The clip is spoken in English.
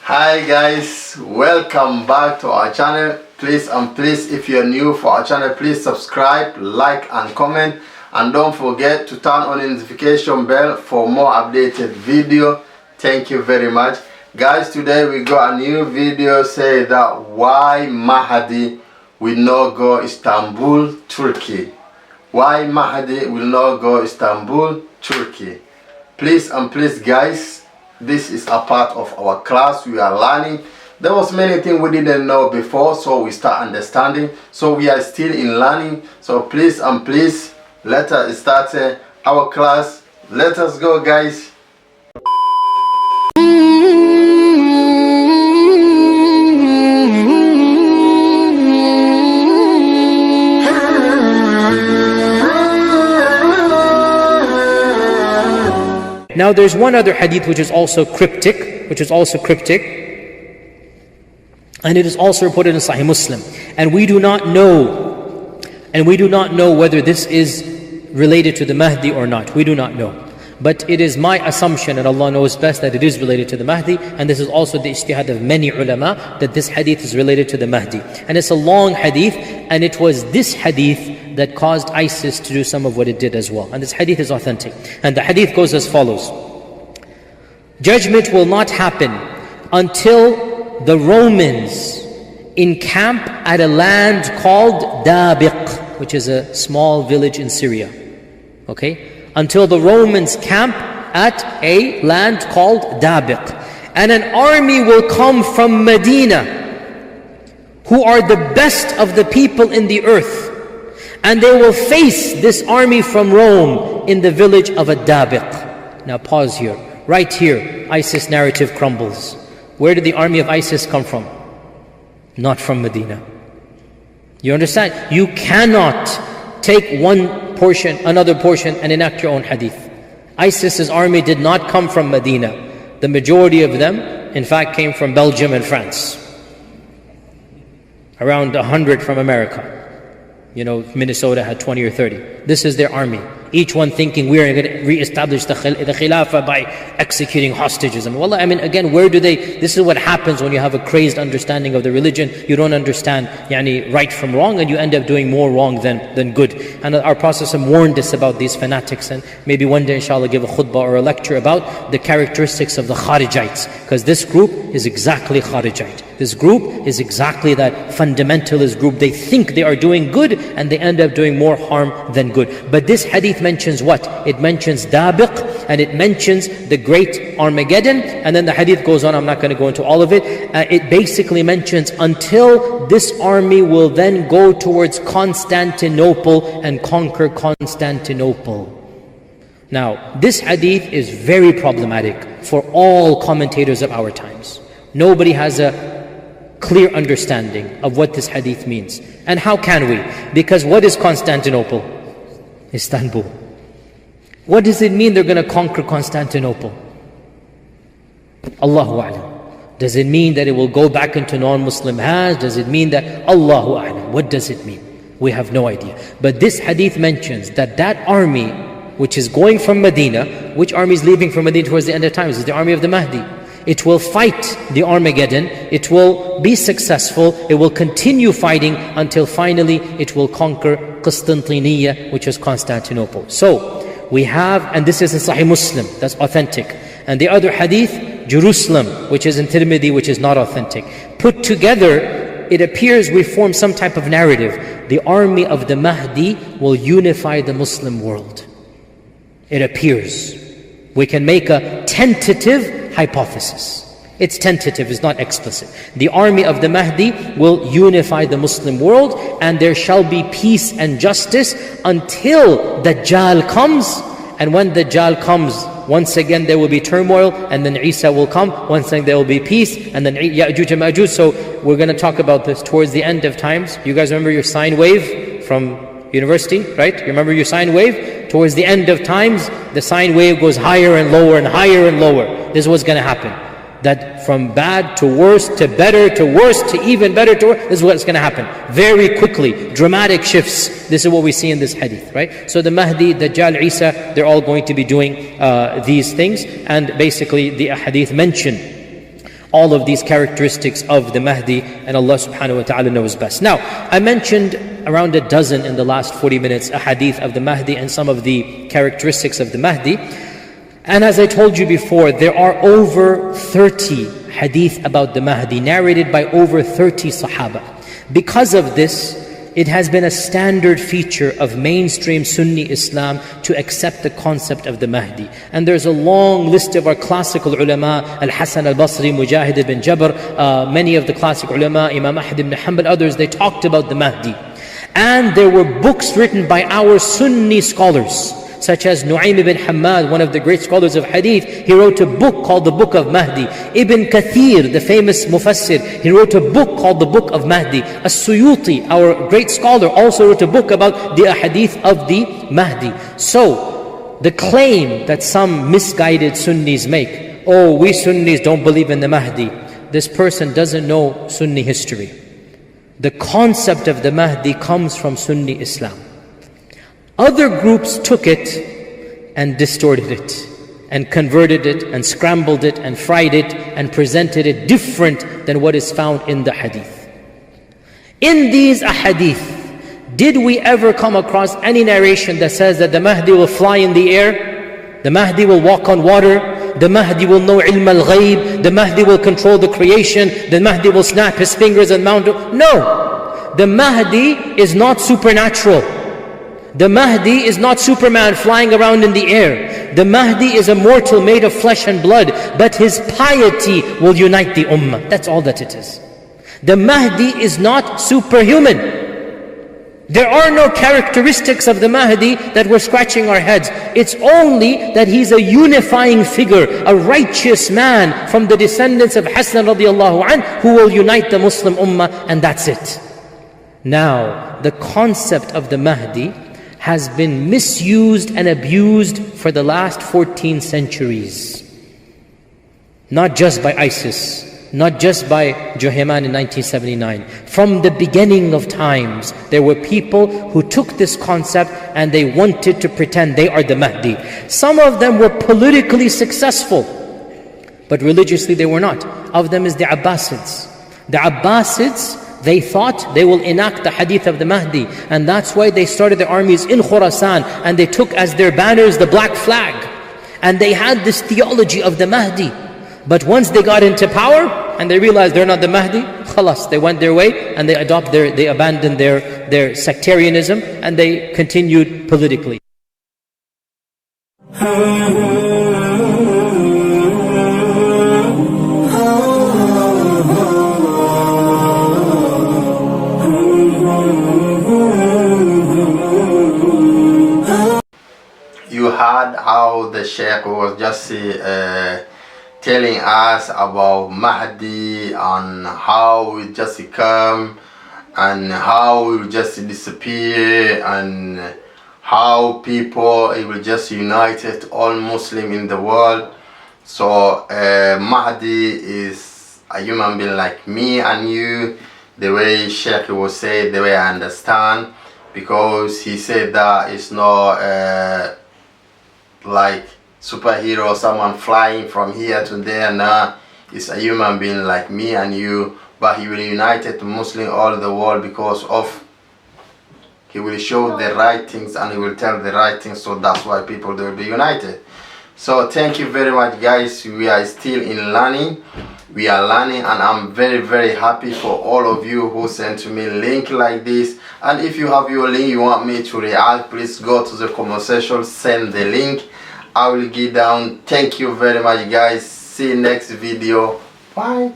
Hi guys, welcome back to our channel. Please if you're new for our channel, please subscribe, like and comment, and don't forget to turn on the notification bell for more updated video. Thank you very much guys. Today we got a new video say that why Mahdi will not go Istanbul, Turkey. Why Mahdi will not go Istanbul, Turkey. Please guys, this is a part of our class. We are learning. There was many things we didn't know before, so we start understanding. So we are still in learning. So please let us start our class. Let us go guys. Now there's one other hadith which is also cryptic, and it is also reported in Sahih Muslim. And we do not know whether this is related to the Mahdi or not. We do not know. But it is my assumption, and Allah knows best, that it is related to the Mahdi. And this is also the ijtihad of many ulama, that this hadith is related to the Mahdi. And it's a long hadith, and it was this hadith that caused ISIS to do some of what it did as well. And this hadith is authentic. And the hadith goes as follows. Judgment will not happen until the Romans encamp at a land called Dabiq, which is a small village in Syria. Okay? Until the Romans camp at a land called Dabiq. And an army will come from Medina, who are the best of the people in the earth. And they will face this army from Rome in the village of Dabiq. Now pause here. Right here, ISIS narrative crumbles. Where did the army of ISIS come from? Not from Medina. You understand? You cannot take one portion, another portion, and enact your own hadith. ISIS's army did not come from Medina. The majority of them, in fact, came from Belgium and France. Around 100 from America. You know, Minnesota had 20 or 30. This is their army. Each one thinking we are going to re-establish the Khilafah by executing hostages. And wallah, I mean, again, where do they... This is what happens when you have a crazed understanding of the religion. You don't understand right from wrong, and you end up doing more wrong than good. And our Prophet warned us about these fanatics, and maybe one day inshallah give a khutbah or a lecture about the characteristics of the Kharijites. Because this group is exactly Kharijite. This group is exactly that fundamentalist group. They think they are doing good, and they end up doing more harm than good. But this hadith mentions what? It mentions Dabiq, and it mentions the great Armageddon. And then the hadith goes on, I'm not going to go into all of it. It basically mentions until this army will then go towards Constantinople and conquer Constantinople. Now, this hadith is very problematic for all commentators of our times. Nobody has a clear understanding of what this hadith means. And how can we? Because what is Constantinople? Istanbul. What does it mean they're going to conquer Constantinople? Allahu A'lam. Does it mean that it will go back into non-Muslim hands? Does it mean that... Allahu A'lam. What does it mean? We have no idea. But this hadith mentions that that army which is going from Medina, which army is leaving from Medina towards the end of times? Is the army of the Mahdi. It will fight the Armageddon, it will be successful, it will continue fighting until finally it will conquer Constantinople, which is Constantinople. So, we have, and this is in Sahih Muslim, that's authentic. And the other hadith, Jerusalem, which is in Tirmidhi, which is not authentic. Put together, it appears we form some type of narrative. The army of the Mahdi will unify the Muslim world. It appears. We can make a tentative hypothesis. It's tentative, it's not explicit. The army of the Mahdi will unify the Muslim world, and there shall be peace and justice until Dajjal comes. And when Dajjal comes, once again there will be turmoil, and then Isa will come, once again there will be peace, and then Ya'juj and Ma'juj. So we're going to talk about this towards the end of times. You guys remember your sine wave from university, right? You remember your sine wave? Towards the end of times, the sine wave goes higher and lower and higher and lower. This is what's going to happen. That from bad to worse to better to worse to even better to worse, this is what's going to happen. Very quickly, dramatic shifts. This is what we see in this hadith, right? So the Mahdi, Dajjal, Isa, they're all going to be doing these things. And basically the hadith mention all of these characteristics of the Mahdi, and Allah subhanahu wa ta'ala knows best. Now, I mentioned around a dozen in the last 40 minutes a hadith of the Mahdi and some of the characteristics of the Mahdi. And as I told you before, there are over 30 hadith about the Mahdi, narrated by over 30 Sahaba. Because of this, it has been a standard feature of mainstream Sunni Islam to accept the concept of the Mahdi. And there's a long list of our classical ulama, Al-Hasan al-Basri, Mujahid ibn Jabr, many of the classic ulama, Imam Ahmad ibn Hanbal, others, they talked about the Mahdi. And there were books written by our Sunni scholars, such as Nu'aym ibn Hammad, one of the great scholars of hadith. He wrote a book called the Book of Mahdi. Ibn Kathir, the famous Mufassir, he wrote a book called the Book of Mahdi. As-Suyuti, our great scholar, also wrote a book about the hadith of the Mahdi. So, the claim that some misguided Sunnis make, oh, we Sunnis don't believe in the Mahdi, this person doesn't know Sunni history. The concept of the Mahdi comes from Sunni Islam. Other groups took it and distorted it and converted it and scrambled it and fried it and presented it different than what is found in the hadith. In these ahadith, did we ever come across any narration that says that the Mahdi will fly in the air, the Mahdi will walk on water, the Mahdi will know ilm al-ghayb, the Mahdi will control the creation, the Mahdi will snap his fingers and mount? No! The Mahdi is not supernatural. The Mahdi is not Superman flying around in the air. The Mahdi is a mortal made of flesh and blood, but his piety will unite the ummah. That's all that it is. The Mahdi is not superhuman. There are no characteristics of the Mahdi that we're scratching our heads. It's only that he's a unifying figure, a righteous man from the descendants of Hassan radiallahu anh, who will unite the Muslim ummah, and that's it. Now, the concept of the Mahdi has been misused and abused for the last 14 centuries. Not just by ISIS, not just by Juhayman in 1979. From the beginning of times, there were people who took this concept and they wanted to pretend they are the Mahdi. Some of them were politically successful, but religiously they were not. Of them is the Abbasids. The Abbasids, they thought they will enact the hadith of the Mahdi, and that's why they started their armies in Khurasan, and they took as their banners the black flag, and they had this theology of the Mahdi. But once they got into power and they realized they're not the Mahdi, khalas, they went their way and they abandoned their sectarianism and they continued politically. You heard how the Sheikh was just telling us about Mahdi and how it just come and how it will just disappear and how people, it will just unite all Muslim in the world. So Mahdi is a human being like me and you, the way Sheikh will say, the way I understand, because he said that it's not like superhero, someone flying from here to there. Nah, it's a human being like me and you, but he will unite Muslim all the world because of he will show the right things and he will tell the right things, so that's why people will be united. So thank you very much, guys. We are still in learning. We are learning, and I'm very happy for all of you who sent to me link like this. And if you have your link you want me to react, please go to the comment section, send the link. I will get down. Thank you very much, guys. See you next video. Bye.